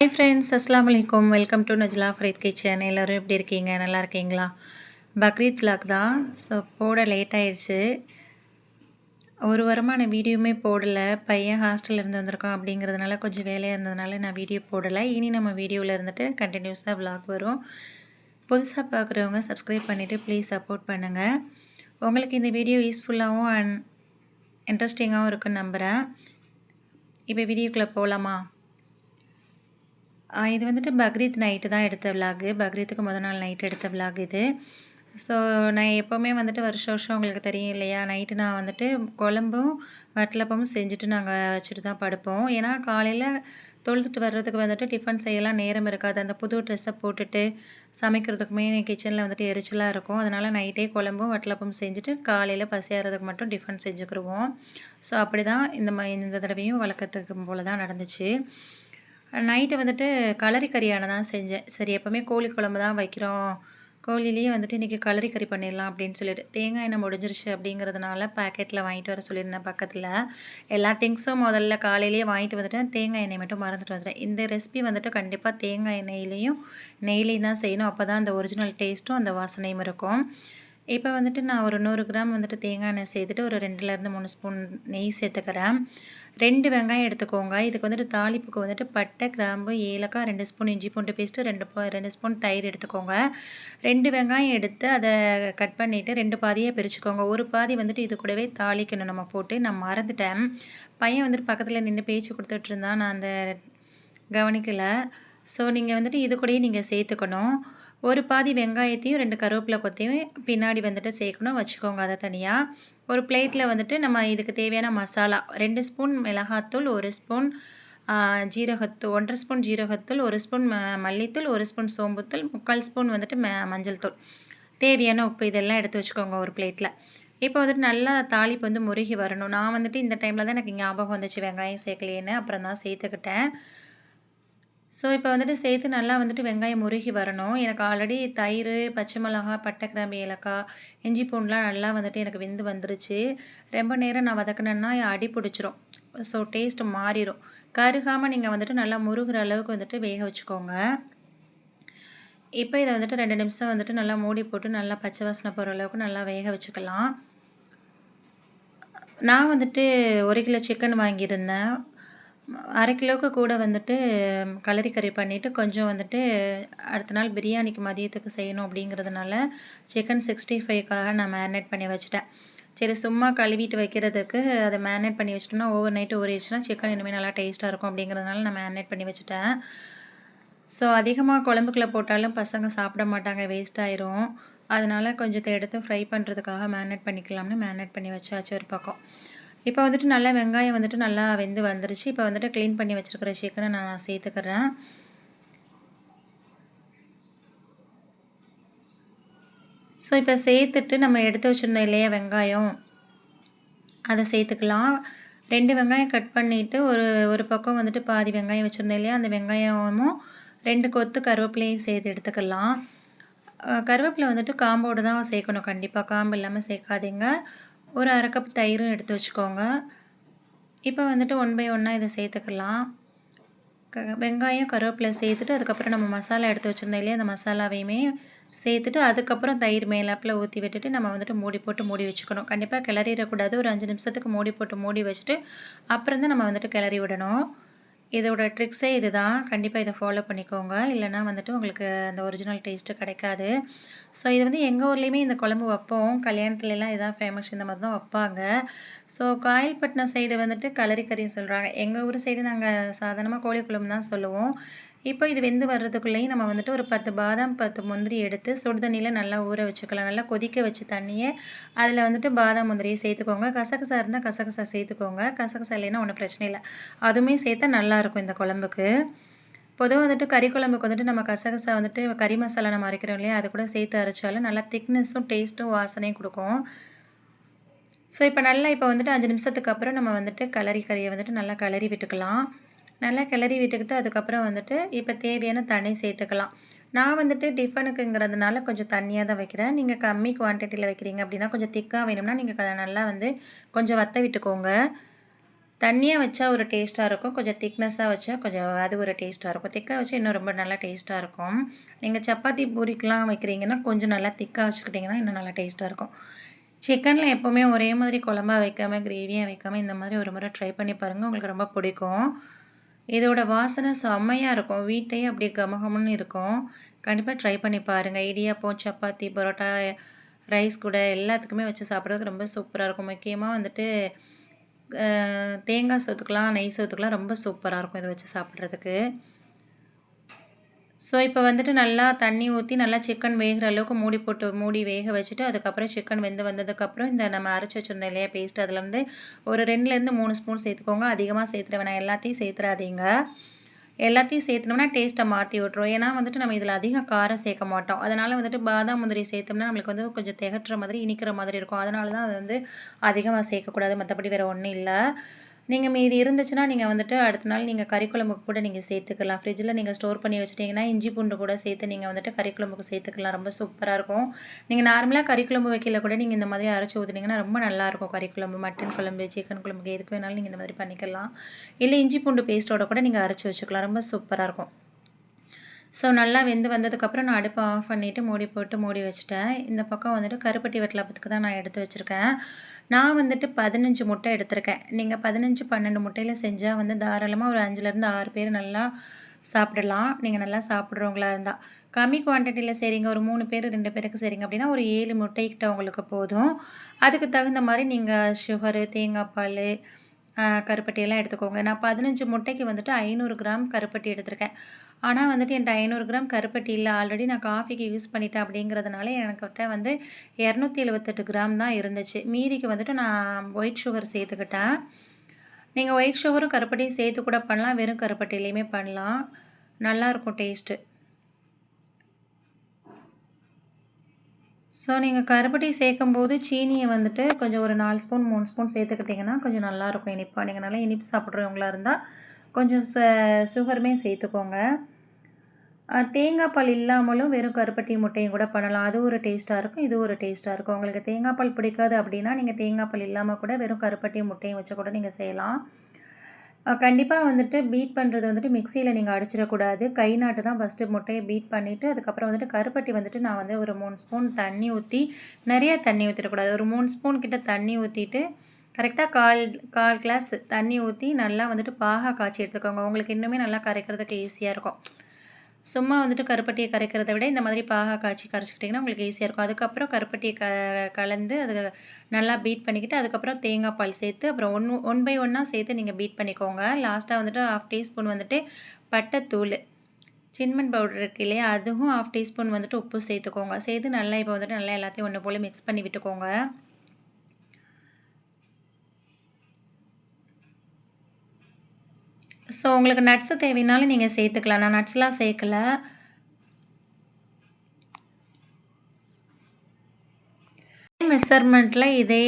Hi friends, அஸ்ஸலாமு அலைக்கும். Welcome to Najla Fareed kitchen. எல்லோரும் எப்படி இருக்கீங்க? நல்லா இருக்கீங்களா? பக்ரீத் விலாக் தான். ஸோ போட லேட் ஆயிடுச்சு. ஒரு வாரமாக நான் வீடியோவுமே போடல. பையன் ஹாஸ்டல்ல இருந்து வந்திருக்கான் அப்படிங்கிறதுனால கொஞ்சம் வேலையாக இருந்ததுனால நான் வீடியோ போடலை. இனி நம்ம வீடியோவில் இருந்துட்டு கண்டினியூஸாக விலாக் வரும். புதுசாக பார்க்குறவங்க சப்ஸ்கிரைப் பண்ணிவிட்டு ப்ளீஸ் சப்போர்ட் பண்ணுங்கள். உங்களுக்கு இந்த வீடியோ யூஸ்ஃபுல்லாகவும் அண்ட் இன்ட்ரெஸ்டிங்காகவும் இருக்குன்னு நம்புகிறேன். இப்போ வீடியோக்குள்ளே போகலாமா? இது வந்துட்டு பக்ரீத் நைட்டு தான் எடுத்த விலாகு. பக்ரீத்துக்கு மொதல் நாள் நைட் எடுத்த விலாக் இது. ஸோ நான் எப்போவுமே வந்துட்டு வருஷம் உங்களுக்கு தெரியும் இல்லையா, நைட்டு நான் வந்துட்டு குழம்பும் வட்டலப்பமும் செஞ்சுட்டு நாங்கள் வச்சுட்டு தான் படுப்போம். ஏன்னா காலையில் தொழுதுட்டு வர்றதுக்கு வந்துட்டு டிஃபன் செய்யலாம் நேரம் இருக்காது. அந்த புது ட்ரெஸ்ஸை போட்டுட்டு சமைக்கிறதுக்குமே கிச்சனில் வந்துட்டு எரிச்சலாக இருக்கும். அதனால் நைட்டே குழம்பும் வட்டலப்பமும் செஞ்சுட்டு காலையில் பசியாகிறதுக்கு மட்டும் டிஃபன் செஞ்சுக்கிருவோம். ஸோ அப்படி தான் இந்த தடவையும் வழக்கத்துக்கு போல் தான் நடந்துச்சு. நைட்டு வந்துட்டு களரி கறியான தான் செஞ்சேன். சரி, எப்போவுமே கோழி குழம்பு தான் வைக்கிறோம், கோழிலேயே வந்துட்டு இன்றைக்கி களரி கறி பண்ணிடலாம் அப்படின்னு சொல்லிட்டு தேங்காய் எண்ணெய் முடிஞ்சிருச்சு அப்படிங்கிறதுனால பேக்கெட்டில் வாங்கிட்டு வர சொல்லியிருந்தேன். பக்கத்தில் எல்லா திங்ஸும் முதல்ல காலையிலேயே வாங்கிட்டு வந்துட்டேன். தேங்காய் எண்ணெய் மட்டும் மறந்துட்டு வந்துட்டேன். இந்த ரெசிபி வந்துட்டு கண்டிப்பாக தேங்காய் எண்ணெயிலையும் நெய்லையும் தான் செய்யணும். அப்போ தான் அந்த ஒரிஜினல் டேஸ்ட்டும் அந்த வாசனையும் இருக்கும். இப்போ வந்துட்டு நான் ஒரு 100 கிராம் வந்துட்டு தேங்காய் எண்ணெய் சேர்த்துட்டு ஒரு 2லேருந்து 3 ஸ்பூன் நெய் சேர்த்துக்கிறேன். 2 வெங்காயம் எடுத்துக்கோங்க. இதுக்கு வந்துட்டு தாளிப்புக்கு வந்துட்டு பட்டை, கிராம்பு, ஏலக்காய், 2 ஸ்பூன் இஞ்சி பூண்டு பேஸ்ட்டு, 2 ஸ்பூன் தயிர் எடுத்துக்கோங்க. 2 வெங்காயம் எடுத்து அதை கட் பண்ணிவிட்டு 2 பாதியாக பிரிச்சுக்கோங்க. ஒரு பாதி வந்துட்டு இது கூடவே தாளிக்கணும் நம்ம போட்டு. நான் மறந்துட்டேன். பையன் வந்துட்டு பக்கத்தில் நின்று பேச்சு கொடுத்துட்டு இருந்தான், நான் அந்த கவனிக்கலை. ஸோ நீங்கள் வந்துட்டு இது கூடயே நீங்கள் சேர்த்துக்கணும். ஒரு பாதி வெங்காயத்தையும் 2 கருவேப்பிலை கொத்தையும் பின்னாடி வந்துட்டு சேர்க்கணும். வச்சுக்கோங்க அதை தனியாக. ஒரு பிளேட்டில் வந்துட்டு நம்ம இதுக்கு தேவையான மசாலா 2 ஸ்பூன் மிளகாத்தூள், 1 ஸ்பூன் ஜீரகத்தூள், 1.5 ஸ்பூன் ஜீரகத்தூள், 1 ஸ்பூன் மல்லித்தூள், 1 ஸ்பூன் சோம்புத்தூள், 3/4 ஸ்பூன் வந்துட்டு மஞ்சள் தூள், தேவையான உப்பு இதெல்லாம் எடுத்து வச்சுக்கோங்க ஒரு பிளேட்டில். இப்போ வந்துட்டு நல்லா தாளிப்பு வந்து முருகி வரணும். நான் வந்துட்டு இந்த டைமில் தான் எனக்கு ஞாபகம் வந்துச்சு வெங்காயம் சேர்க்கலையேன்னு. அப்புறம் தான் சேர்த்துக்கிட்டேன். ஸோ இப்போ வந்துட்டு சேர்த்து நல்லா வந்துட்டு வெங்காயம் முருகி வரணும். எனக்கு ஆல்ரெடி தயிர், பச்சை மிளகா, பட்டை, கிராம்பு, ஏலக்காய், இஞ்சி பூண்டுலாம் நல்லா வந்துட்டு எனக்கு வெந்து வந்துருச்சு. ரொம்ப நேரம் நான் வதக்கினேன்னா அடி பிடிச்சிரும். ஸோ டேஸ்ட்டு மாறிடும். கருகாமல் நீங்கள் வந்துட்டு நல்லா முருகிற அளவுக்கு வந்துட்டு வேக வச்சுக்கோங்க. இப்போ இதை வந்துட்டு 2 நிமிஷம் வந்துட்டு நல்லா மூடி போட்டு நல்லா பச்சை வாசனை போகிற அளவுக்கு நல்லா வேக வச்சுக்கலாம். நான் வந்துட்டு 1 கிலோ சிக்கன் வாங்கியிருந்தேன். 1/2 கிலோவுக்கு கூட வந்துட்டு களரி கறி பண்ணிவிட்டு கொஞ்சம் வந்துட்டு அடுத்த நாள் பிரியாணிக்கு மதியத்துக்கு செய்யணும் அப்படிங்கிறதுனால சிக்கன் 65க்காக நான் மேரினேட் பண்ணி வச்சுட்டேன். சரி, சும்மா கழுவிட்டு வைக்கிறதுக்கு அதை மேரினேட் பண்ணி வச்சிட்டோம்னா ஓவர் நைட்டு ஊறிடுச்சுன்னா சிக்கன் இனிமேல் நல்லா டேஸ்ட்டாக இருக்கும் அப்படிங்கிறதுனால நான் மேரினேட் பண்ணி வச்சுட்டேன். ஸோ அதிகமாக குழம்புக்குள்ளே போட்டாலும் பசங்க சாப்பிட மாட்டாங்க, வேஸ்ட் ஆயிரும். அதனால் கொஞ்சத்தை எடுத்து ஃப்ரை பண்ணுறதுக்காக மேரினேட் பண்ணிக்கலாம்னு மேரினேட் பண்ணி வச்சாச்சு ஒரு பக்கம். இப்போ வந்துட்டு நல்லா வெங்காயம் வந்துட்டு நல்லா வெந்து வந்துருச்சு. இப்போ வந்துட்டு க்ளீன் பண்ணி வச்சுருக்கிற சிக்கனை நான் சேர்த்துக்கிறேன். ஸோ இப்போ சேர்த்துட்டு நம்ம எடுத்து வச்சுருந்தோம் இல்லையா வெங்காயம், அதை சேர்த்துக்கலாம். 2 வெங்காயம் கட் பண்ணிவிட்டு ஒரு பக்கம் வந்துட்டு பாதி வெங்காயம் வச்சுருந்தோம் இல்லையா, அந்த வெங்காயமும் 2 கொத்து கருவேப்பிலையும் சேர்த்து எடுத்துக்கலாம். கருவேப்பிலை வந்துட்டு காம்போடு தான் சேர்க்கணும் கண்டிப்பாக, காம்பு இல்லாமல் சேர்க்காதீங்க. ஒரு 1/2 கப் தயிரும் எடுத்து வச்சுக்கோங்க. இப்போ வந்துட்டு 1 பை 1 இதை சேர்த்துக்கலாம். வெங்காயம், கருவேப்பிலை சேர்த்துட்டு அதுக்கப்புறம் நம்ம மசாலா எடுத்து வச்சுருந்தோம் இல்லையா, அந்த மசாலாவையுமே சேர்த்துட்டு அதுக்கப்புறம் தயிர் மேலாப்பில் ஊற்றி விட்டுட்டு நம்ம வந்துட்டு மூடி போட்டு மூடி வச்சுக்கணும். கண்டிப்பாக கிளறிடக்கூடாது. ஒரு 5 நிமிஷத்துக்கு மூடி போட்டு மூடி வச்சுட்டு அப்புறம் தான் நம்ம வந்துட்டு கிளறி விடணும். இதோட ட்ரிக்ஸே இது தான். கண்டிப்பாக இதை ஃபாலோ பண்ணிக்கோங்க. இல்லைனா வந்துட்டு உங்களுக்கு அந்த ஒரிஜினல் டேஸ்ட்டு கிடைக்காது. ஸோ இது வந்து எங்கள் ஊர்லேயுமே இந்த குழம்பு வைப்போம். கல்யாணத்துலலாம் இதான் ஃபேமஸ், இந்த மாதிரி தான் வைப்பாங்க. ஸோ காயல்பட்டினம் சைடு வந்துட்டு களரி கறின்னு சொல்கிறாங்க. எங்கள் ஊர் சைடு நாங்கள் சாதாரணமாக கோழி குழம்பு தான் சொல்லுவோம். இப்போ இது வெந்து வர்றதுக்குள்ளேயும் நம்ம வந்துட்டு ஒரு 10 பாதாம், 10 முந்திரி எடுத்து சுடு தண்ணியில் நல்லா ஊற வச்சுக்கலாம். நல்லா கொதிக்க வச்சு தண்ணியை அதில் வந்துட்டு பாதாம், முந்திரியை சேர்த்துக்கோங்க. கசகசா இருந்தால் கசகசா சேர்த்துக்கோங்க. கசகசா இல்லைன்னா ஒன்றும் பிரச்சனை இல்லை. அதுவுமே சேர்த்தா நல்லாயிருக்கும் இந்த குழம்புக்கு. பொதுவாக வந்துட்டு கறி குழம்புக்கு வந்துட்டு நம்ம கசகசா வந்துட்டு கறி மசாலா நம்ம அரைக்கிறோம் இல்லையா, அது கூட சேர்த்து அரைச்சாலும் நல்லா திக்னஸும் டேஸ்ட்டும் வாசனையும் கொடுக்கும். ஸோ இப்போ வந்துட்டு 5 நிமிஷத்துக்கு அப்புறம் நம்ம வந்துட்டு கறியை வந்துட்டு நல்லா கிளறி விட்டுக்கலாம். நல்லா கிளறி விட்டுக்கிட்டு அதுக்கப்புறம் வந்துட்டு இப்போ தேவையான தண்ணி சேர்த்துக்கலாம். நான் வந்துட்டு டிஃபனுக்குங்கிறதுனால கொஞ்சம் தண்ணியாக தான் வைக்கிறேன். நீங்கள் கம்மி குவான்டிட்டியில் வைக்கிறீங்க அப்படின்னா கொஞ்சம் திக்காக வேணும்னா நீங்கள் நல்லா வந்து கொஞ்சம் வற்ற விட்டுக்கோங்க. தண்ணியா வச்சா ஒரு டேஸ்ட்டா இருக்கும். கொஞ்சம் திக்னஸா வச்சா கொஞ்சம் அது ஒரு டேஸ்ட்டா இருக்கும். திக்கா வச்சா இன்னும் ரொம்ப நல்லா டேஸ்ட்டா இருக்கும். நீங்க சப்பாத்தி, பூரிக்கெலாம் வைக்கிறீங்கன்னா, கொஞ்சம் நல்லா திக்கா வச்சுக்கிட்டிங்கன்னா, இன்னும் நல்லா டேஸ்ட்டா இருக்கும். சிக்கன்ல எப்பவுமே ஒரே மாதிரி குழம்பா வைக்காம, கிரேவியா வைக்காம, இந்த மாதிரி ஒரு முறை ட்ரை பண்ணி பாருங்க. உங்களுக்கு ரொம்ப பிடிக்கும். இதோட வாசனை செம்மையா இருக்கும். வீட்லயே அப்படியே கமகமன்னு இருக்கும். கண்டிப்பா ட்ரை பண்ணி பாருங்க. இடியாப்பம், சப்பாத்தி, பரோட்டா, ரைஸ் கூட எல்லாத்துக்குமே வச்சு சாப்பிட்றதுக்கு ரொம்ப சூப்பரா இருக்கும். முக்கியமா வந்துட்டு தேங்காய் சோத்துக்கலாம், நெய் சோத்துக்கலாம் ரொம்ப சூப்பரா இருக்கும் இத வச்சு சாப்பிட்றதுக்கு. ஸோ, இப்போ வந்துட்டு நல்லா தண்ணி ஊத்தி, நல்லா சிக்கன் வேகுற அளவுக்கு மூடி வேக வச்சுட்டு, அதுக்கப்புறம் சிக்கன் வெந்து வந்ததுக்கப்புறம், இந்த நம்ம அரைச்சு வச்சிருந்தோம் இல்லையா பேஸ்ட், அதில வந்து ஒரு 2லேருந்து 3 ஸ்பூன் சேர்த்துக்கோங்க. அதிகமா சேர்த்துற வேணாம். எல்லாத்தையும் சேர்த்துறாதீங்க. எல்லாத்தையும் சேர்த்துனோம்னா டேஸ்ட்ட மாத்தி விட்டுரும். ஏன்னா வந்துட்டு நம்ம இதில அதிகம் காரம் சேர்க்க மாட்டோம். அதனால வந்துட்டு பாதாம், முந்திரி சேர்த்தோம்னா நம்மளுக்கு வந்து கொஞ்சம் திகட்டுற மாதிரி, இனிக்கிற மாதிரி இருக்கும். அதனால தான் அது வந்து அதிகமா சேர்க்கக்கூடாது. மத்தபடி வேற ஒண்ணும் இல்ல. நீங்க மீதி இருந்துச்சுன்னா, நீங்க வந்துட்டு அடுத்த நாள் நீங்க கறி குழம்புக்கு கூட நீங்க சேர்த்துக்கலாம். ஃப்ரிட்ஜில நீங்க ஸ்டோர் பண்ணி வச்சுட்டீங்கன்னா, இஞ்சி பூண்டு கூட சேர்த்து நீங்க வந்துட்டு கறி குழம்புக்கு சேர்த்துக்கலாம். ரொம்ப சூப்பரா இருக்கும். நீங்க நார்மலா கறி குழம்பு வைக்கையில கூட நீங்க இந்த மாதிரி அரைச்சு ஊத்துனீங்கன்னா, ரொம்ப நல்லாயிருக்கும். கறி குழம்பு, மட்டன் குழம்பு, சிக்கன் குழம்புக்கு எதுக்கு வேணாலும் நீங்க இந்த மாதிரி பண்ணிக்கலாம். இல்ல இஞ்சி பூண்டு பேஸ்ட்டோட கூட நீங்க அரைச்சு வச்சுக்கலாம். ரொம்ப சூப்பரா இருக்கும். ஸோ நல்லா வெந்து வந்ததுக்கப்புறம் நான் அடுப்பை ஆஃப் பண்ணிவிட்டு மூடி போட்டு மூடி வச்சுட்டேன். இந்த பக்கம் வந்துட்டு கருப்பட்டி வட்டலப்பத்துக்கு தான் நான் எடுத்து வச்சுருக்கேன். நான் வந்துட்டு 15 முட்டை எடுத்திருக்கேன். நீங்கள் 15, 12 முட்டையில் செஞ்சால் வந்து தாராளமாக ஒரு 5லேருந்து 6 பேர் நல்லா சாப்பிடலாம். நீங்கள் நல்லா சாப்பிட்றவங்களா இருந்தால். கம்மி குவான்டிட்டியில் செய்கிறீங்க, ஒரு 3 பேர் 2 பேருக்கு செய்கிறீங்க அப்படின்னா, ஒரு 7 முட்டைக்கிட்ட உங்களுக்கு போதும். அதுக்கு தகுந்த மாதிரி நீங்கள் சுகரு, தேங்காய் பால், கருப்பட்டியெல்லாம் எடுத்துக்கோங்க. நான் 15 முட்டைக்கு வந்துட்டு 500 கிராம் கருப்பட்டி எடுத்திருக்கேன். ஆனா வந்துட்டு என்ட்ட 500 கிராம் கருப்பட்டி இல்ல. ஆல்ரெடி நான் காஃபிக்கு யூஸ் பண்ணிட்டேன் அப்படிங்கிறதுனால எனக்கிட்ட வந்து 278 கிராம் தான் இருந்துச்சு. மீதிக்கு வந்துட்டு நான் ஒயிட் சுகர் சேர்த்துக்கிட்டேன். நீங்க ஒயிட் சுகரும் கருப்பட்டியும் சேர்த்து கூட பண்ணலாம். வெறும் கருப்பட்டியிலயுமே பண்ணலாம். நல்லாயிருக்கும் டேஸ்ட்டு. ஸோ நீங்க கருப்பட்டி சேர்க்கும்போது சீனிய வந்துட்டு கொஞ்சம் ஒரு 4 ஸ்பூன், 3 ஸ்பூன் சேர்த்துக்கிட்டிங்கன்னா கொஞ்சம் நல்லாயிருக்கும் இனிப்பா. நீங்க நல்லா இனிப்பு சாப்பிட்றவங்களா இருந்தா கொஞ்சம் சுகருமே சேர்த்துக்கோங்க. தேங்காய் பால் இல்லாமலும் வெறும் கருப்பட்டி முட்டையும் கூட பண்ணலாம். அது ஒரு டேஸ்ட்டா இருக்கும். இது ஒரு டேஸ்ட்டா இருக்கும். உங்களுக்கு தேங்காய் பால் பிடிக்காது அப்படின்னா, நீங்க தேங்காய் பால் இல்லாம கூட வெறும் கருப்பட்டியும் முட்டையும் வச்சு கூட நீங்க செய்யலாம். கண்டிப்பா வந்துட்டு பீட் பண்ணுறது வந்துட்டு மிக்ஸியில நீங்க அடிச்சிடக்கூடாது. கை நாட்டு தான் ஃபஸ்ட்டு முட்டைய பீட் பண்ணிவிட்டு, அதுக்கப்புறம் வந்துட்டு கருப்பட்டி வந்துட்டு நான் வந்து ஒரு 3 ஸ்பூன் தண்ணி ஊத்தி, நிறைய தண்ணி ஊத்திடக்கூடாது. ஒரு 3 ஸ்பூன் கிட்ட தண்ணி ஊத்திட்டு, கரெக்ட்டா 1/4 கிளாஸ் தண்ணி ஊத்தி நல்லா வந்துட்டு பாகா காய்ச்சி எடுத்துக்கோங்க. உங்களுக்கு இன்னுமே நல்லா கரைக்கிறதுக்கு ஈஸியா இருக்கும். சும்மா வந்துட்டு கருப்பட்டிய கரைக்கிறத விட, இந்த மாதிரி பாகா காய்ச்சி கரைச்சுக்கிட்டிங்கன்னா உங்களுக்கு ஈஸியா இருக்கும். அதுக்கப்புறம் கருப்பட்டிய கலந்து அது நல்லா பீட் பண்ணிக்கிட்டு, அதுக்கப்புறம் தேங்காய் பால் சேர்த்து, அப்புறம் ஒன் பை ஒன்னா சேர்த்து நீங்க பீட் பண்ணிக்கோங்க. லாஸ்ட்டா வந்துட்டு 1/2 டீஸ்பூன் வந்துட்டு பட்டைத்தூளு, சின்னமன் பவுடர் இருக்கு இல்லையா? அதுவும் 1/2 டீஸ்பூன் வந்துட்டு உப்பு சேர்த்துக்கோங்க. சேர்த்து நல்லா இப்போ வந்துட்டு நல்லா எல்லாத்தையும் ஒன்று போல மிக்ஸ் பண்ணி விட்டுக்கோங்க. ஸோ உங்களுக்கு நட்ஸு தேவைனாலும் நீங்க சேர்த்துக்கலாம். நான் நட்ஸ்லாம் சேர்க்கல. மெஷர்மெண்ட்ல இதே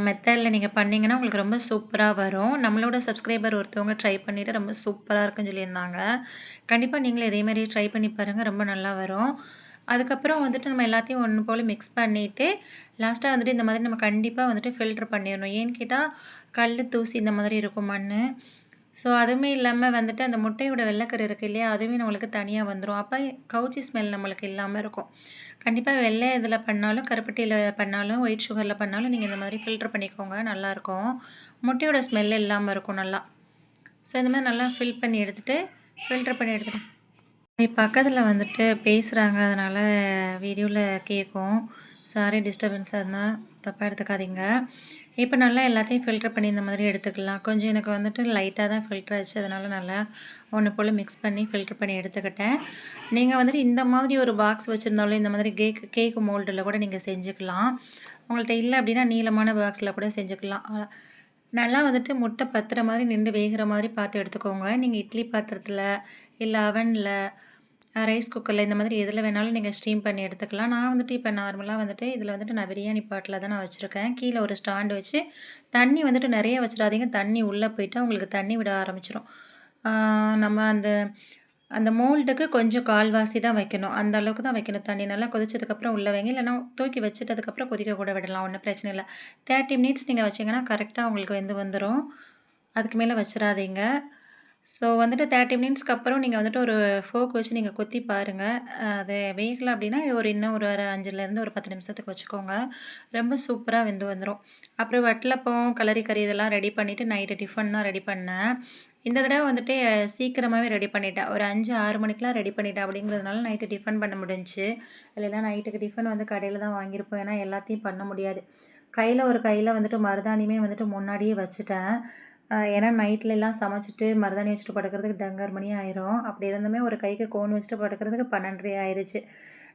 மெத்தட்ல நீங்க பண்ணீங்கன்னா, உங்களுக்கு ரொம்ப சூப்பரா வரும். நம்மளோட சப்ஸ்கிரைபர் ஒருத்தவங்க ட்ரை பண்ணிட்டு ரொம்ப சூப்பரா இருக்குன்னு சொல்லியிருந்தாங்க. கண்டிப்பா நீங்களும் இதே மாரி ட்ரை பண்ணி பாருங்க. ரொம்ப நல்லா வரும். அதுக்கப்புறம் வந்துட்டு நம்ம எல்லாத்தையும் ஒண்ணு போல மிக்ஸ் பண்ணிட்டு, லாஸ்ட்டா வந்துட்டு இந்த மாதிரி நம்ம கண்டிப்பா வந்துட்டு ஃபில்டர் பண்ணிறணும். ஏன்னு கேட்டா, கல்லு, தூசி இந்த மாதிரி இருக்கும் மண்ணு. ஸோ, அதுவுமே இல்லாம வந்துட்டு அந்த முட்டையோட வெள்ளைக்கரு இருக்கு இல்லையா? அதுவுமே நம்மளுக்கு தனியா வந்துரும். அப்ப கவுச்சி ஸ்மெல் நம்மளுக்கு இல்லாம இருக்கும். கண்டிப்பா வெள்ளை இதில பண்ணாலும், கருப்பட்டியில பண்ணாலும், ஒயிட் சுகர்ல பண்ணாலும் நீங்க இந்த மாதிரி ஃபில்டர் பண்ணிக்கோங்க. நல்லாயிருக்கும். முட்டையோட ஸ்மெல் இல்லாம இருக்கும் நல்லா. ஸோ, இந்த மாதிரி நல்லா ஃபில் பண்ணி எடுத்துட்டு, ஃபில்டர் பண்ணி எடுத்துட்டு பக்கத்தில வந்துட்டு பேசுறாங்க. அதனால வீடியோல கேட்கும். சாரி டிஸ்டர்பன்ஸா இருந்தா தப்பா எடுத்துக்காதீங்க. இப்ப நல்லா எல்லாத்தையும் ஃபில்டர் பண்ணி இந்த மாதிரி எடுத்துக்கலாம். கொஞ்சம் எனக்கு வந்துட்டு லைட்டா தான் ஃபில்டர் ஆச்சு. அதனால நல்லா ஒண்ணு போல மிக்ஸ் பண்ணி ஃபில்டர் பண்ணி எடுத்துக்கிட்டேன். நீங்க வந்துட்டு இந்த மாதிரி ஒரு பாக்ஸ் வச்சிருந்தாலும், இந்த மாதிரி கேக் மோல்டுல கூட நீங்க செஞ்சுக்கலாம். உங்கள்ட்ட இல்ல அப்படின்னா நீளமான பாக்ஸ்ல கூட செஞ்சுக்கலாம். நல்லா வந்துட்டு முட்டை பத்துற மாதிரி நிண்டு வேகுற மாதிரி பார்த்து எடுத்துக்கோங்க. நீங்க இட்லி பாத்திரத்தில, இல்ல அவன்ல, ரைஸ் குக்கர்ல இந்த மாதிரி எதில வேணாலும் நீங்க ஸ்டீம் பண்ணி எடுத்துக்கலாம். நான் வந்துட்டு இப்ப நார்மலா வந்துட்டு இதில வந்துட்டு நான் பிரியாணி பாட்ல தான் நான் வச்சிருக்கேன். கீழ ஒரு ஸ்டாண்ட் வச்சு, தண்ணி வந்துட்டு நெறைய வச்சிடாதீங்க. தண்ணி உள்ள போயிட்டா உங்களுக்கு தண்ணி விட ஆரம்பிச்சுரும். ஆ நம்ம அந்த அந்த மோல்டுக்கு கொஞ்சம் கால்வாசி தான் வைக்கணும். அந்த அளவுக்கு தான் வைக்கணும் தண்ணி. நல்லா கொதிச்சதுக்கப்புறம் உள்ள வைங்க. இல்லன்னா தூக்கி வச்சுட்டதுக்கப்புறம் கொதிக்க கூட விடலாம். ஒண்ணும் பிரச்சனை இல்ல. 30 மினிட்ஸ் நீங்க வச்சீங்கன்னா, கரெக்ட்டா உங்களுக்கு வெந்து வந்துரும். அதுக்கு மேல வச்சுறாதீங்க. ஸோ வந்துட்டு 30 மினிட்ஸ்க்கு அப்புறம் நீங்க வந்துட்டு ஒரு ஃபோர்க் வச்சு நீங்க குத்தி பாருங்க. அது வேகல அப்டின்னா இன்னும் ஒரு 5லேருந்து ஒரு 10 நிமிஷத்துக்கு வச்சுக்கோங்க. ரொம்ப சூப்பரா வெந்து வந்துரும். அப்புறம் வட்டலப்பம், கலரி கறி இதெல்லாம் ரெடி பண்ணிட்டு நைட்டு டிஃபன் தான் ரெடி பண்ணேன். இந்த தடவ வந்துட்டு சீக்கிரமாவே ரெடி பண்ணிட்டேன். ஒரு 5, 6 மணிக்கெல்லாம் ரெடி பண்ணிட்டேன். அப்படிங்கிறதுனால நைட்டு டிஃபன் பண்ண முடிஞ்சுச்சு. இல்லைன்னா நைட்டுக்கு டிஃபன் வந்து கடையில தான் வாங்கியிருப்போம். ஏன்னா எல்லாத்தையும் பண்ண முடியாது. கையில வந்துட்டு மருதாணியுமே வந்துட்டு முன்னாடியே வச்சுட்டேன். ஏன்னா நைட்லலாம் சமைச்சுட்டு மருதாணி வச்சுட்டு படுக்கிறதுக்கு டங்கர் மணி ஆயிரும். அப்படி இருந்துமே ஒரு கைக்கு கோன் வச்சுட்டு படுக்கிறதுக்கு 12:30 ஆயிருச்சு.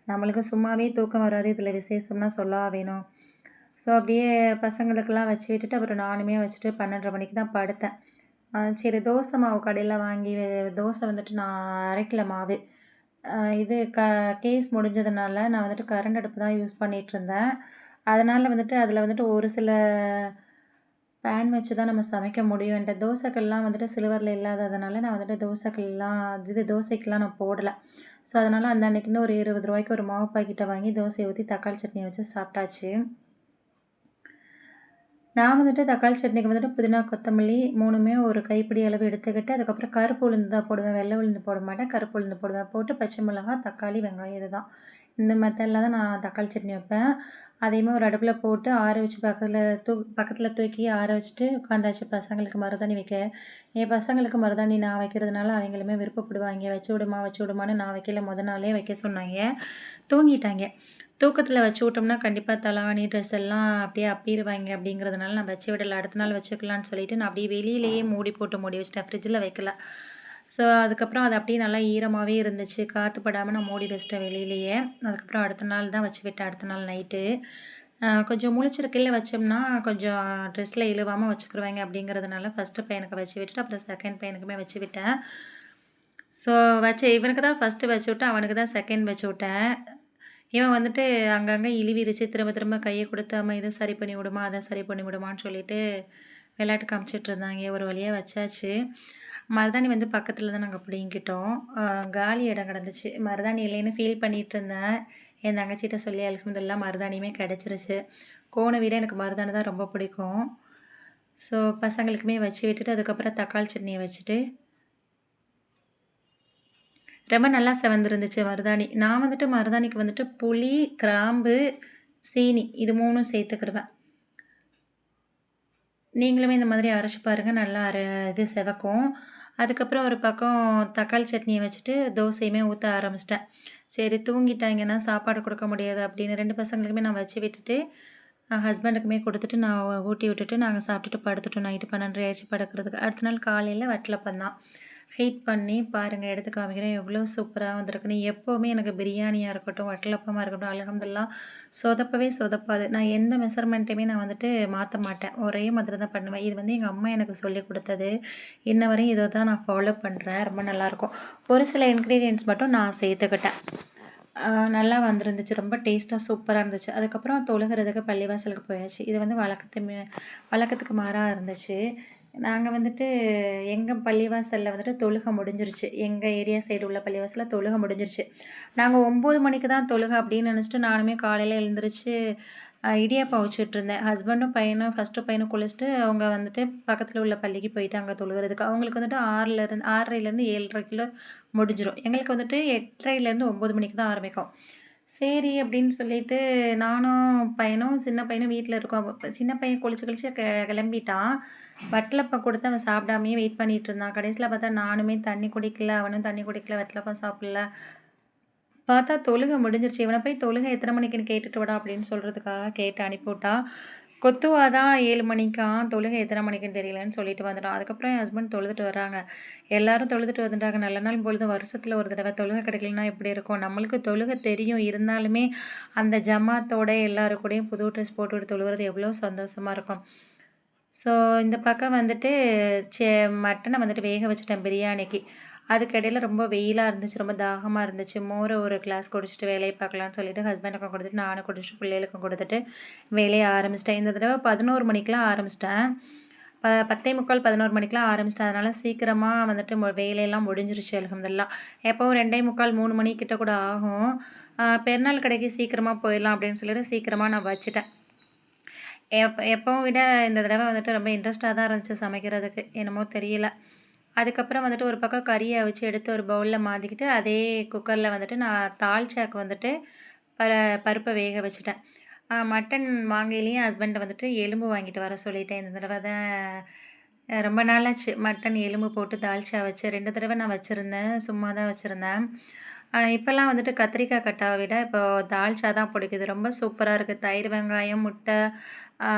நம்மளுக்கு சும்மாவே தூக்கம் வராது. இதில விசேஷம்னா சொல்லவா வேணும். ஸோ அப்படியே பசங்களுக்கெல்லாம் வச்சு விட்டுட்டு அப்புறம் நானுமே வச்சுட்டு 12:30 மணிக்கு தான் படுத்தேன். சரி தோசை மாவு கடையில வாங்கி தோசை வந்துட்டு நான் அரைக்கல மாவு. இது கேஸ் முடிஞ்சதுனால நான் வந்துட்டு கரண்ட் அடுப்பு தான் யூஸ் பண்ணிகிட்ருந்தேன். அதனால வந்துட்டு அதில வந்துட்டு ஒரு சில பேன் வச்சு தான் நம்ம சமைக்க முடியும். என்ட்ட தோசைக்கல்லாம் வந்துட்டு சில்வர்ல இல்லாததுனால நான் வந்துட்டு தோசைக்கெல்லாம் நான் போடல. ஸோ அதனால அந்த அன்னைக்குன்னு ஒரு ரூ. 20க்கு ஒரு மாவு பாக்கெட்ட வாங்கி தோசைய ஊத்தி தக்காளி சட்னி வச்சு சாப்பிட்டாச்சு. நான் வந்துட்டு தக்காளி சட்னிக்கு வந்துட்டு புதினா, கொத்தமல்லி 3மே ஒரு கைப்பிடி அளவு எடுத்துக்கிட்டு, அதுக்கப்புறம் கருப்பு உளுந்து தான் போடுவேன். வெள்ளை உளுந்து போட மாட்டேன். கருப்பு உளுந்து போடுவேன். போட்டு பச்சை மிளகாய், தக்காளி, வெங்காயம் இதுதான். இந்த மெத்தடில தான் நான் தக்காளி சட்னி வைப்பேன். அதையுமே ஒரு அடுப்புல போட்டு ஆற வச்சு பக்கத்துல தூக்கி ஆற வச்சுட்டு உட்காந்தாச்சு பசங்களுக்கு மருதாணி வைக்க. என் பசங்களுக்கு மருதாணி நான் வைக்கிறதுனால அவங்களுமே விருப்பப்படுவாங்க. வச்சு விடுமா, வச்சு விடுமான்னு நான் வைக்கல. நாளே வைக்க சொன்னாங்க. தூங்கிட்டாங்க. தூக்கத்தில வச்சு விட்டோம்னா, கண்டிப்பா தலகாணி, ட்ரெஸ் எல்லாம் அப்படியே அப்பிருவாய்ங்க அப்படிங்கிறதுனால நான் வச்சு விடல. அடுத்த நாள் வச்சுக்கலான்னு சொல்லிட்டு, நான் அப்படியே வெளியிலேயே மூடி வச்சுட்டேன். ஃப்ரிட்ஜில வைக்கல. ஸோ, அதுக்கப்புறம் அது அப்படியே நல்லா ஈரமாவே இருந்துச்சு. காத்து படாம நான் மூடி வச்சுட்டேன் வெளியிலேயே. அதுக்கப்புறம் அடுத்த நாள் தான் வச்சு விட்டேன். அடுத்த நாள் நைட்டு. கொஞ்சம் முழிச்சிருக்கையில வச்சோம்னா, கொஞ்சம் ட்ரெஸ்ல இழுவாம வச்சுக்கிருவாய்ங்க அப்படிங்கிறதுனால, ஃபர்ஸ்ட்டு பையனுக்கு வச்சு விட்டுட்டு, அப்புறம் செகண்ட் பையனுக்குமே வச்சு விட்டேன். ஸோ, இவனுக்கு தான் ஃபர்ஸ்ட்டு வச்சு விட்டேன். அவனுக்கு தான் செகண்ட் வச்சு விட்டேன். இவன் வந்துட்டு அங்கங்க இழுவிருச்சு. திரும்ப திரும்ப கைய குடுத்து, "அம்மா இத சரி பண்ணி விடுமா, அத சரி பண்ணி விடுமான்னு" சொல்லிட்டு விளையாட்டு காமிச்சிட்டு இருந்தாங்க. ஒரு வழியா வச்சாச்சு. மருதாணி வந்து பக்கத்துல தான் நாங்க பிடுங்கிக்கிட்டோம். காலி இடம் கிடந்துச்சு. மருதாணி இல்லைன்னு ஃபீல் பண்ணிட்டு இருந்தேன். என் தங்கச்சிட்ட சொல்லி அல்ஹம்துலில்லாஹ் மருதாணியுமே கிடைச்சிருச்சு. கோன விட எனக்கு மருதாணி தான் ரொம்ப பிடிக்கும். ஸோ பசங்களுக்குமே வச்சு விட்டுட்டு, அதுக்கப்புறம் தக்காளி சட்னிய வச்சுட்டு ரொம்ப நல்லா செவந்திருந்துச்சு மருதாணி. நான் வந்துட்டு மருதாணிக்கு வந்துட்டு புளி, கிராம்பு, சீனி இது 3ம் சேர்த்துக்கிருவேன். நீங்களுமே இந்த மாதிரி அரைச்சு பாருங்க. நல்லா இது செவக்கும். அதுக்கப்புறம் ஒரு பக்கம் தக்காளி சட்னிய வச்சுட்டு தோசையுமே ஊத்த ஆரம்பிச்சுட்டேன். சரி தூங்கிட்டாங்கன்னா சாப்பாடு குடுக்க முடியாது அப்படின்னு 2 பசங்களுக்குமே நான் வச்சு விட்டுட்டு, ஹஸ்பண்டுக்குமே குடுத்துட்டு நான் ஊட்டி விட்டுட்டு நாங்க சாப்பிட்டுட்டு படுத்துட்டோம். நைட்டு 12:30 ஆயிடுச்சு படுக்கிறதுக்கு. அடுத்த நாள் காலையில வட்டலப்பம் தான். ஹீட் பண்ணி பாருங்க எடுத்து காமிக்கிறேன். எவ்வளோ சூப்பரா வந்திருக்குன்னு. எப்பவுமே எனக்கு பிரியாணியா இருக்கட்டும், வட்டலப்பமா இருக்கட்டும், அல்ஹம்துலில்லாஹ் சொதப்பவே சொதப்பாது. நான் எந்த மெஷர்மெண்ட்டையுமே நான் வந்துட்டு மாத்த மாட்டேன். ஒரே மாதிரி தான் பண்ணுவேன். இது வந்து எங்க அம்மா எனக்கு சொல்லிக் குடுத்தது. இன்ன வரையும் இத தான் நான் ஃபாலோ பண்றேன். ரொம்ப நல்லாயிருக்கும். ஒரு சில இன்கிரீடியன்ட்ஸ் மட்டும் நான் சேர்த்துக்கிட்டேன். நல்லா வந்திருந்துச்சு. ரொம்ப டேஸ்ட்டா சூப்பரா இருந்துச்சு. அதுக்கப்புறம் தொழுகிறதுக்கு பள்ளிவாசலுக்கு போயாச்சு. இது வந்து வழக்கத்துக்கு மாறா இருந்துச்சு. நாங்க வந்துட்டு எங்க பள்ளிவாசல்ல வந்துட்டு தொழுகை முடிஞ்சிருச்சு. எங்க ஏரியா சைடு உள்ள பள்ளிவாசல்ல தொழுகை முடிஞ்சிருச்சு. நாங்க 9 மணிக்கு தான் தொழுகை அப்படின்னு நினச்சிட்டு நானுமே காலையில எழுந்திரிச்சு இடியாப்பம் அவிச்சிட்ருந்தேன். ஹஸ்பண்டும் பையனும் ஃபர்ஸ்ட்டு பையனும் குளிச்சுட்டு அவங்க வந்துட்டு பக்கத்துல உள்ள பள்ளிக்கு போயிட்டாங்க தொழுகுறதுக்கு. அவங்களுக்கு வந்துட்டு 6:30லேருந்து 7:30க்குள்ள முடிஞ்சிரும். எங்களுக்கு வந்துட்டு 8:30லேருந்து 9 மணிக்கு தான் ஆரம்பிக்கும். சரி அப்படின்னு சொல்லிட்டு நானும் பையனும் சின்ன பையனும் வீட்ல இருக்கோம். சின்ன பையன் குளிச்சு கிளிச்சு கிளம்பிட்டான். வட்டலப்பம் கொடுத்து அவன் சாப்பிடாமயே வெயிட் பண்ணிட்டு இருந்தான். கடைசியில பார்த்தா நானுமே தண்ணி குடிக்கல, அவனும் தண்ணி குடிக்கல, வட்டலப்பம் சாப்பிடல. பார்த்தா தொழுகை முடிஞ்சிருச்சு. இவன போய் தொழுகை எத்தனை மணிக்குன்னு கேட்டுட்டு வாடா அப்படின்னு சொல்றதுக்காக கேட்டு அனுப்பிவிட்டா. கொத்துவா தான் 7 மணிக்காம். தொழுகை எத்தனை மணிக்குன்னு தெரியலன்னு சொல்லிட்டு வந்துட்டான். அதுக்கப்புறம் என் ஹஸ்பண்ட் தொழுதுட்டு வர்றாங்க. எல்லாரும் தொழுதுட்டு வந்துட்டாங்க. நல்ல நாள் பொழுது வருஷத்துல ஒரு தடவ தொழுகை கிடைக்கலன்னா எப்படி இருக்கும்? நம்மளுக்கு தொழுகை தெரியும். இருந்தாலுமே அந்த ஜமாத்தோட எல்லாரு கூடயும் புது ட்ரெஸ் போட்டுட்டு தொழுவுறது எவ்வளோ சந்தோஷமா இருக்கும். ஸோ இந்த பக்கம் வந்துட்டு செ மட்டன வந்துட்டு வேக வச்சுட்டேன் பிரியாணிக்கு. அதுக்கிடையில ரொம்ப வெயிலா இருந்துச்சு. ரொம்ப தாகமா இருந்துச்சு. மோர ஒரு கிளாஸ் குடிச்சிட்டு வேலைய பார்க்கலான்னு சொல்லிட்டு ஹஸ்பண்டுக்கும் குடுத்துட்டு, நானும் குடிச்சிட்டு, பிள்ளைகளுக்கும் குடுத்துட்டு வேலைய ஆரம்பிச்சுட்டேன். இந்த தடவ 11 மணிக்கெல்லாம் ஆரம்பிச்சுட்டேன். 10:45, 11 மணிக்கெல்லாம் ஆரம்பிச்சுட்டேன். அதனால சீக்கிரமா வந்துட்டு வேலையெல்லாம் முடிஞ்சிருச்சு அல்ஹம்துலில்லாஹ். எப்பவும் 2:45, 3 மணி கிட்ட கூட ஆகும். பெருநாள் கடைக்கு சீக்கிரமா போயிடலாம் அப்படின்னு சொல்லிட்டு சீக்கிரமா நான் வச்சுட்டேன். எப்பவும் விட இந்த தடவ வந்துட்டு ரொம்ப இன்ட்ரெஸ்ட்டா தான் இருந்துச்சு சமைக்கிறதுக்கு. என்னமோ தெரியல. அதுக்கப்புறம் வந்துட்டு ஒரு பக்கம் கறிய அவிச்சு எடுத்து ஒரு பவுல்ல மாத்திக்கிட்டு, அதே குக்கர்ல வந்துட்டு நான் தால்ச்சாக்கு வந்துட்டு பர பருப்ப வேக வச்சுட்டேன். மட்டன் வாங்கையிலயும் ஹஸ்பண்ட வந்துட்டு எலும்பு வாங்கிட்டு வர சொல்லிட்டேன். இந்த தடவ தான் ரொம்ப நாளாச்சு மட்டன் எலும்பு போட்டு தால்ச்சா வச்சு 2 தடவ நான் வச்சிருந்தேன். சும்மா தான் வச்சிருந்தேன். இப்பலாம் வந்துட்டு கத்திரிக்காய் கட்டாவ விட இப்போ தால்ச்சா தான் பிடிக்குது. ரொம்ப சூப்பரா இருக்கு. தயிர், வெங்காயம், முட்டை, ஆ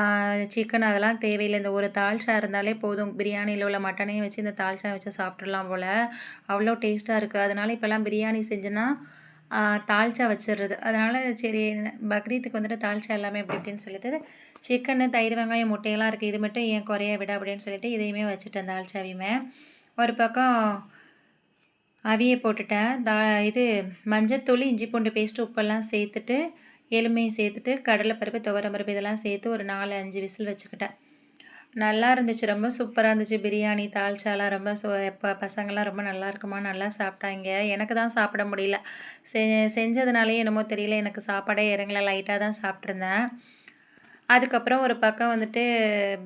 சிக்கன் அதெல்லாம் தேவையில்ல. இந்த ஒரு தால்ச்சா இருந்தாலே போதும். பிரியாணியில உள்ள மட்டனையும் வச்சு இந்த தால்ச்சா வச்சு சாப்பிட்றலாம் போல. அவ்வளோ டேஸ்ட்டா இருக்கு. அதனால இப்பலாம் பிரியாணி செஞ்சேன்னா, ஆ தால்ச்சா வச்சுர்றது. அதனால சரி பக்ரீத்துக்கு வந்துட்டு தால்ச்சா எல்லாமே அப்படி இப்படின்னு சொல்லிட்டு, சிக்கனு, தயிர், வெங்காயம், முட்டையெல்லாம் இருக்குது. இது மட்டும் ஏன் குறைய விட அப்படின்னு சொல்லிட்டு இதையுமே வச்சுட்டேன் தால்ச்சாவையுமே. ஒரு பக்கம் அவிய போட்டுட்டேன். இது மஞ்சத்தூளு, இஞ்சி பூண்டு பேஸ்ட்டு, உப்பெல்லாம் சேர்த்துட்டு, எலும்பையும் சேர்த்துட்டு, கடலைப்பருப்பு, துவரம்பருப்பு இதெல்லாம் சேர்த்து ஒரு 4, 5 விசில் வச்சுக்கிட்டேன். நல்லா இருந்துச்சு. ரொம்ப சூப்பரா இருந்துச்சு. பிரியாணி, தால்ச்சாலாம் ரொம்ப பசங்கலாம் ரொம்ப நல்லா இருக்குமா, நல்லா சாப்பிட்டாய்ங்க. எனக்கு தான் சாப்பிட முடியல. செ செஞ்சதுனாலயே என்னமோ தெரியல, எனக்கு சாப்பாடே இறங்கல. லைட்டா தான் சாப்பிட்டுருந்தேன். அதுக்கப்புறம் ஒரு பக்கம் வந்துட்டு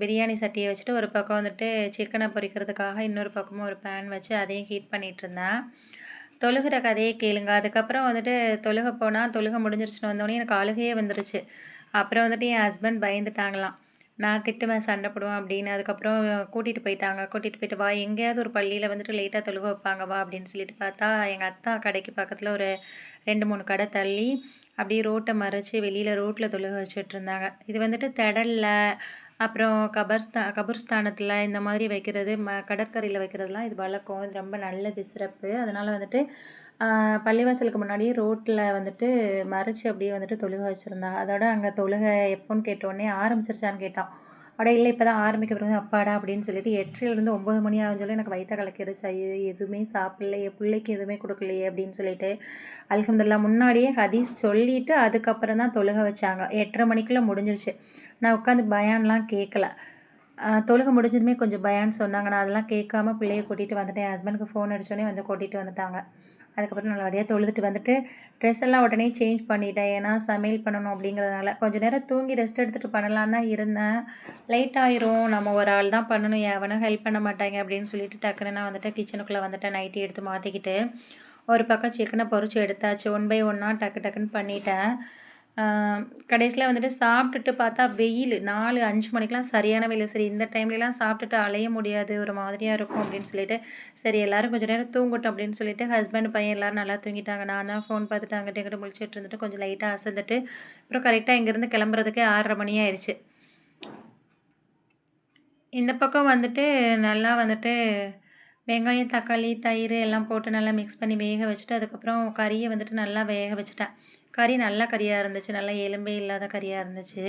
பிரியாணி சட்டிய வச்சுட்டு, ஒரு பக்கம் வந்துட்டு சிக்கன பொரிக்கிறதுக்காக இன்னொரு பக்கமும் ஒரு பேன் வச்சு அதையும் ஹீட் பண்ணிட்டுருந்தேன். தொழுகுற கதையே கேளுங்க. அதுக்கப்புறம் வந்துட்டு தொழுக போனா, தொழுக முடிஞ்சிருச்சுன்னு வந்தோனே எனக்கு அழுகையே வந்துருச்சு. அப்புறம் வந்துட்டு என் ஹஸ்பண்ட் பயந்துட்டாங்களாம். நான் திட்டுவேன், சண்டை போடுவேன் அப்படின்னு. அதுக்கப்புறம் கூட்டிட்டு போயிட்டாங்க. கூட்டிட்டு போயிட்டு, "வா எங்கேயாவது ஒரு பள்ளியில வந்துட்டு லேட்டா தொழுக வைப்பாங்க வா" அப்படின்னு சொல்லிட்டு பார்த்தா, எங்க அத்தா கடைக்கு பக்கத்தில ஒரு 2, 3 கடை தள்ளி, அப்படியே ரோட்ட மறைச்சு வெளியில ரோட்ல தொழுக வச்சுட்ருந்தாங்க. இது வந்துட்டு திடல்ல, அப்புறம் கபர்ஸ்தானத்தில இந்த மாதிரி வைக்கிறது, கடற்கரையில வைக்கிறதுலாம் இது வழக்கம். இது ரொம்ப நல்லது, சிறப்பு. அதனால வந்துட்டு பள்ளிவாசலுக்கு முன்னாடியே ரோட்ல வந்துட்டு மறைச்சு அப்படியே வந்துட்டு தொழுக வச்சுருந்தாங்க. அதோட அங்க தொழுகை எப்போன்னு கேட்டோனே ஆரம்பிச்சிருச்சான்னு கேட்டான். அட இல்ல இப்ப தான் ஆரம்பிக்க போகுது அப்பாடா! அப்படின்னு சொல்லிட்டு 8:30லேருந்து 9 மணி ஆகும்ன்னு சொல்லி எனக்கு வயித்த கலக்கிருச்சு. ஐயோ! எதுவுமே சாப்பிடலையே, புள்ளைக்கு எதுவுமே குடுக்கலையே அப்படின்னு சொல்லிட்டு. அல்ஹம்துலில்லாஹ் முன்னாடியே ஹதீஸ் சொல்லிட்டு அதுக்கப்புறம் தான் தொழுக வச்சாங்க. 8:30 மணிக்குள்ள முடிஞ்சிருச்சு. நான் உட்காந்து பயான்லாம் கேட்கல. தொழுக முடிஞ்சதுமே கொஞ்சம் பயான் சொன்னாங்க. நான் அதெல்லாம் கேட்காம பிள்ளைய கூட்டிட்டு வந்துட்டேன். என் ஹஸ்பண்டுக்கு ஃபோன் அடிச்சோனே வந்து கூட்டிட்டு வந்துட்டாங்க. அதுக்கப்புறம் நல்லபடியா தொழுதுட்டு வந்துட்டு, ட்ரெஸ் எல்லாம் உடனே சேஞ்ச் பண்ணிட்டேன். ஏன்னா சமையல் பண்ணணும் அப்படிங்கிறதுனால. கொஞ்ச நேரம் தூங்கி ரெஸ்ட் எடுத்துட்டு பண்ணலான்னு தான் இருந்தேன். லேட் ஆயிரும். நம்ம ஒரு ஆள் தான் பண்ணணும். எவனும் ஹெல்ப் பண்ண மாட்டாங்க அப்படின்னு சொல்லிட்டு டக்குன்னு நான் வந்துட்டு கிச்சனுக்குள்ள வந்துட்டேன். நைட்டி எடுத்து மாத்திக்கிட்டு. ஒரு பக்கம் சிக்கன பொரிச்சு எடுத்தாச்சு. ஒன் பை ஒன்னா டக்கு டக்குன்னு பண்ணிட்டேன். கடைசியில வந்துட்டு சாப்பிட்டுட்டு பார்த்தா வெயிலு 4, 5 மணிக்கெல்லாம் சரியான வெயிலு. சரி இந்த டைம்லலாம் சாப்பிட்டுட்டு அலைய முடியாது. ஒரு மாதிரியா இருக்கும் அப்படின்னு சொல்லிட்டு, சரி எல்லாரும் கொஞ்சம் நேரம் தூங்கட்டும் அப்படின்னு சொல்லிட்டு, ஹஸ்பண்ட், பையன் எல்லாரும் நல்லா தூங்கிட்டாங்க. நான் தான் ஃபோன் பார்த்துட்டு அங்கிட்டு இங்கிட்டு முழிச்சுட்டு இருந்துட்டு கொஞ்சம் லைட்டா அசந்துட்டு, அப்புறம் கரெக்ட்டா இங்கேருந்து கிளம்புறதுக்கே 6:30 மணி ஆயிருச்சு. இந்த பக்கம் வந்துட்டு நல்லா வந்துட்டு வெங்காயம், தக்காளி, தயிர் எல்லாம் போட்டு நல்லா மிக்ஸ் பண்ணி வேக வச்சுட்டு, அதுக்கப்புறம் கறிய வந்துட்டு நல்லா வேக வச்சுட்டேன். கறி நல்ல கறியா இருந்துச்சு. நல்லா எலும்பே இல்லாத கறியா இருந்துச்சு.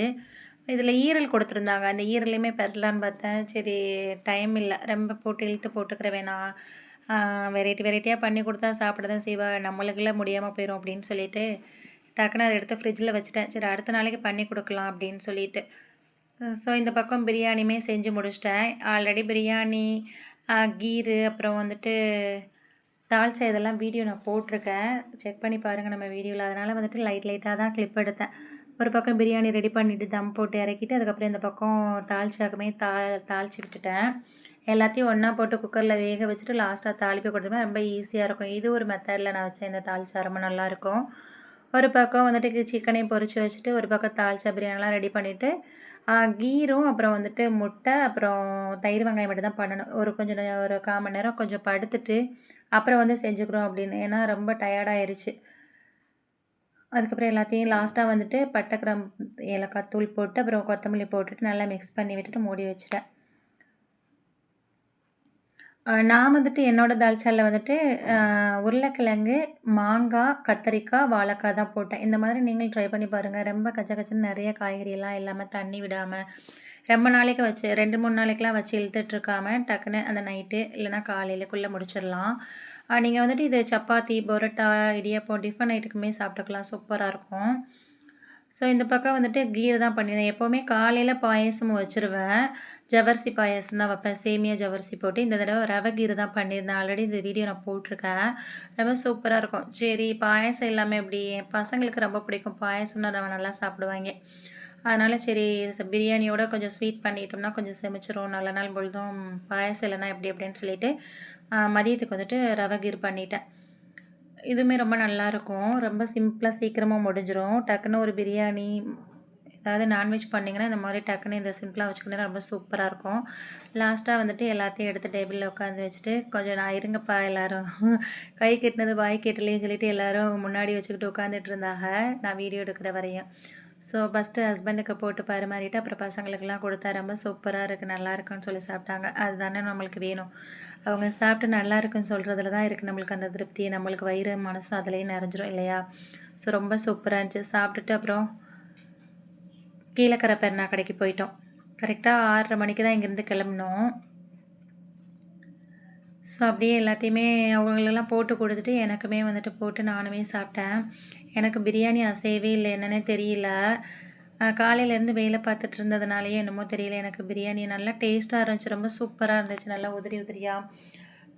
இதில ஈரல் கொடுத்துருந்தாங்க. அந்த ஈரலையுமே பெரட்டலான்னு பார்த்தேன். சரி டைம் இல்ல. ரொம்ப போட்டு இழுத்து போட்டுக்கிற வேணாம். வெரைட்டியா பண்ணி குடுத்தா சாப்பிட தான் செய்வா. நம்மளுக்குள்ள முடியாம போயிரும் அப்படின்னு சொல்லிட்டு, டக்குனு அத எடுத்து ஃப்ரிட்ஜில வச்சுட்டேன். சரி அடுத்த நாளைக்கு பண்ணி குடுக்கலாம் அப்படின்னு சொல்லிட்டு. ஸோ இந்த பக்கம் பிரியாணியுமே செஞ்சு முடிச்சுட்டேன். ஆல்ரெடி பிரியாணி, கீரு, அப்புறம் வந்துட்டு தால்ச்சா இதெல்லாம் வீடியோ நான் போட்டிருக்கேன். செக் பண்ணி பாருங்க நம்ம வீடியோல. அதனால வந்துட்டு லைட்டா தான் கிளிப் எடுத்தேன். ஒரு பக்கம் பிரியாணி ரெடி பண்ணிட்டு தம் போட்டு இறக்கிட்டு, அதுக்கப்புறம் இந்த பக்கம் தால்ச்சாக்குமே தாளிச்சு விட்டுட்டேன். எல்லாத்தையும் ஒண்ணா போட்டு குக்கர்ல வேக வச்சுட்டு லாஸ்ட்டா தாளிப்பு கொடுத்தோம்னா ரொம்ப ஈஸியா இருக்கும். இது ஒரு மெத்தட்ல நான் வச்சேன் இந்த தால்ச்சா ரொம்ப நல்லாயிருக்கும். ஒரு பக்கம் வந்துட்டு சிக்கனையும் பொரிச்சு வச்சுட்டு, ஒரு பக்கம் தால்ச்சா பிரியாணிலாம் ரெடி பண்ணிட்டு, கீரும் அப்புறம் வந்துட்டு முட்டை, அப்புறம் தயிர் வெங்காயம் மட்டும் தான் பண்ணணும். ஒரு 1/4 மணி நேரம் கொஞ்சம் படுத்துட்டு, அப்புறம் வந்து செஞ்சுக்கிறோம் அப்படின்னு. ஏன்னா ரொம்ப டயர்ட் ஆயிருச்சு. அதுக்கப்புறம் எல்லாத்தையும் லாஸ்ட்டா வந்துட்டு பட்டை, கிராம்பு, ஏலக்காய் தூள் போட்டு, அப்புறம் கொத்தமல்லி போட்டுட்டு நல்லா மிக்ஸ் பண்ணி விட்டுட்டு மூடி வச்சுட்டேன். நான் வந்துட்டு என்னோட தால்ச்சால வந்துட்டு உருளைக்கிழங்கு, மாங்காய், கத்தரிக்காய், வாழைக்காய் தான் போட்டேன். இந்த மாதிரி நீங்களும் ட்ரை பண்ணி பாருங்க. ரொம்ப கச்ச கச்சன்னு நெறைய காய்கறிலாம் இல்லாம, தண்ணி விடாம, ரொம்ப நாளைக்கு வச்சு 2, 3 நாளைக்குலாம் வச்சு இழுத்துட்ருக்காம, டக்குன்னு அந்த நைட்டு இல்லைன்னா காலையிலக்குள்ள முடிச்சிடலாம். நீங்க வந்துட்டு இது சப்பாத்தி, பரோட்டா, இடியாப்பம், டிஃபன் ஐட்டத்துக்குமே சாப்பிட்டுக்கலாம். சூப்பரா இருக்கும். ஸோ இந்த பக்கம் வந்துட்டு கீர் தான் பண்ணியிருந்தேன். எப்போவுமே காலையில பாயாசமும் வச்சுருவேன். ஜவ்வரிசி பாயாசம் தான் வைப்பேன். சேமியா ஜவ்வரிசி போட்டு. இந்த தடவ ரவை கீர் தான் பண்ணியிருந்தேன். ஆல்ரெடி இந்த வீடியோ நான் போட்டிருக்கேன். ரொம்ப சூப்பரா இருக்கும். சரி பாயாசம் இல்லாம எப்படி? என் பசங்களுக்கு ரொம்ப பிடிக்கும். பாயாசம்னா ரொம்ப நல்லா சாப்பிடுவாய்ங்க. அதனால சரி பிரியாணியோட கொஞ்சம் ஸ்வீட் பண்ணிட்டோம்னா கொஞ்சம் செமிச்சிரும். நல்ல நாள் பொழுதும் பாயாசம் இல்லைனா எப்படி அப்படின்னு சொல்லிட்டு மதியத்துக்கு வந்துட்டு ரவை கீர் பண்ணிட்டேன். இதுவுமே ரொம்ப நல்லாயிருக்கும். ரொம்ப சிம்பிளா சீக்கிரமா முடிஞ்சிரும். டக்குன்னு ஒரு பிரியாணி ஏதாவது நான்வெஜ் பண்ணிங்கன்னா, இந்த மாரி டக்குன்னு இந்த சிம்பிளா வச்சுக்கிட்டீங்கன்னா ரொம்ப சூப்பரா இருக்கும். லாஸ்ட்டா வந்துட்டு எல்லாத்தையும் எடுத்து டேபிள்ல உட்காந்து வச்சுட்டு, கொஞ்சம் நான் இருங்கப்பா எல்லாரும் கை கெட்டினது வாய் கெட்டலேன்னு சொல்லிட்டு எல்லாரும் முன்னாடி வச்சுக்கிட்டு உட்காந்துட்டு இருந்தாங்க. நான் வீடியோ எடுக்கிற வரையும். ஸோ ஃபஸ்ட்டு ஹஸ்பண்டுக்கு போட்டு பரிமாறிட்டு, அப்புறம் பசங்களுக்கெல்லாம் கொடுத்தா ரொம்ப சூப்பரா இருக்கு, நல்லாயிருக்குன்னு சொல்லி சாப்பிட்டாங்க. அதுதானே நம்மளுக்கு வேணும். அவங்க சாப்பிட்டு நல்லாயிருக்குன்னு சொல்றதுல தான் இருக்கு நம்மளுக்கு அந்த திருப்தி. நம்மளுக்கு வயிறு, மனசும் அதிலேயே நிறைஞ்சிரும் இல்லையா? ஸோ ரொம்ப சூப்பரா இருந்துச்சு. சாப்பிட்டுட்டு அப்புறம் கீழக்கரை பெருனா கடைக்கு போயிட்டோம். கரெக்ட்டா 6:30 மணிக்கு தான் இங்கேருந்து கிளம்புனோம். ஸோ அப்படியே எல்லாத்தையுமே அவங்களுக்கெல்லாம் போட்டு குடுத்துட்டு, எனக்குமே வந்துட்டு போட்டு நானுமே சாப்பிட்டேன். எனக்கு பிரியாணி அசையவே இல்ல. என்னன்னே தெரியல. காலையிலேருந்து வேலை பார்த்துட்டு இருந்ததுனாலயோ என்னமோ தெரியல. எனக்கு பிரியாணி நல்லா டேஸ்ட்டா இருந்துச்சு. ரொம்ப சூப்பரா இருந்துச்சு. நல்லா உதிரி உதிரியா.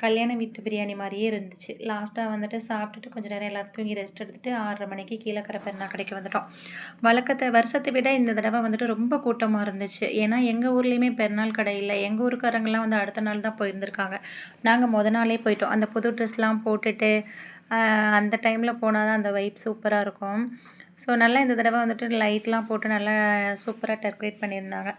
கல்யாண வீட்டு பிரியாணி மாரியே இருந்துச்சு. லாஸ்ட்டா வந்துட்டு சாப்பிட்டுட்டு கொஞ்ச நேரம் எல்லாரும் தூங்கி ரெஸ்ட் எடுத்துட்டு 6:30 மணிக்கு கீழக்கரை பெருனா கடைக்கு வந்துட்டோம். வருஷத்த விட இந்த தடவ வந்துட்டு ரொம்ப கூட்டமா இருந்துச்சு. ஏன்னா எங்க ஊர்லயுமே பெருநாள் கடை இல்ல. எங்க ஊர்க்காரங்கலாம் வந்து அடுத்த நாள் தான் போயிருந்திருக்காங்க. நாங்க மொத நாளே போயிட்டோம். அந்த புது ட்ரெஸ்லாம் போட்டுட்டு, அ அந்த டைம்ல போனா தான் அந்த வைப் சூப்பரா இருக்கும். ஸோ நல்லா இந்த தடவ வந்துட்டு லைட்லாம் போட்டு நல்லா சூப்பரா டெக்கரேட் பண்ணியிருந்தாங்க.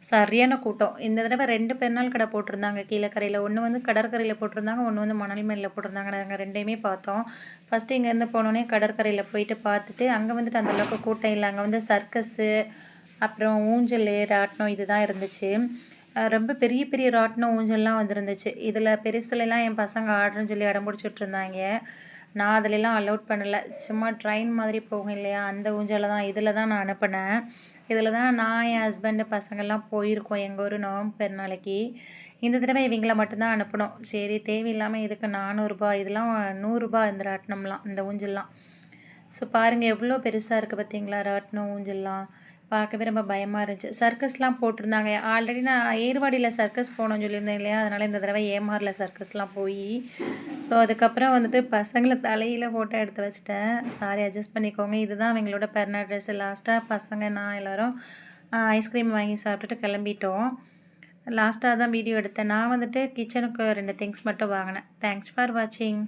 சரியான கூட்டம். இந்த தடவ 2 பெருநாள் கடை போட்டிருந்தாங்க கீழக்கரையில. ஒண்ணு வந்து கடற்கரையில போட்டிருந்தாங்க. ஒண்ணு வந்து மணல் மேல்ல போட்டிருந்தாங்க. நாங்க 2யுமே பார்த்தோம். ஃபர்ஸ்ட்டு இங்கேருந்து போனோனே கடற்கரையில போயிட்டு பார்த்துட்டு, அங்க வந்துட்டு அந்த அளவுக்கு கூட்டம் இல்ல. அங்க வந்து சர்க்கஸு, அப்புறம் ஊஞ்சலு, ராட்டினம் இதுதான் இருந்துச்சு. ரொம்ப பெரிய பெரிய ராட்டினம், ஊஞ்சல்லாம் வந்துருந்துச்சு. இதில பெருசுலலாம் என் பசங்க ஆடுறேன்னு சொல்லி அடம் பிடிச்சிட்டு இருந்தாய்ங்க. நான் அதுலலாம் அலோட் பண்ணல. சும்மா ட்ரெயின் மாதிரி போகும் இல்லையா? அந்த ஊஞ்சல்ல தான் இதில தான் நான் அனுப்புனேன். இதில தான் நான், என் ஹஸ்பண்டு, பசங்கள்லாம் போயிருக்கோம் எங்க ஊரு நோம்பு பெருநாளைக்கு. இந்த தடவ இவைங்கள மட்டும் தான் அனுப்புனோம். சரி தேவையில்லாம எதுக்கு ரூ. 400 இதெல்லாம் ரூ. 100 இந்த ராட்டினம்லாம், இந்த ஊஞ்சல்லாம். ஸோ பாருங்க எவ்வளோ பெருசா இருக்கு பார்த்தீங்களா? ராட்டினம், ஊஞ்சல்லாம். பார்க்கவே ரொம்ப பயமா இருந்துச்சு. சர்க்கஸ்லாம் போட்டிருந்தாங்க. ஆல்ரெடி நான் ஏர்வாடியில சர்க்கஸ் போனோம்னு சொல்லியிருந்தேன் இல்லையா? அதனால இந்த தடவ ஏமார்ல சர்க்கஸ்லாம் போயி. ஸோ அதுக்கப்புறம் வந்துட்டு பசங்கள தலையில ஃபோட்டோ எடுத்து வச்சுட்டேன். சாரி அட்ஜஸ்ட் பண்ணிக்கோங்க. இதுதான் அவங்களோட பெருநாள் ட்ரெஸ்ஸு. லாஸ்ட்டா பசங்க, நான் எல்லாரும் ஐஸ்கிரீம் வாங்கி சாப்பிட்டுட்டு கிளம்பிட்டோம். லாஸ்ட்டா தான் வீடியோ எடுத்தேன். நான் வந்துட்டு கிச்சனுக்கு 2 திங்ஸ் மட்டும் வாங்குனேன். தேங்க்ஸ் ஃபார் வாட்சிங்.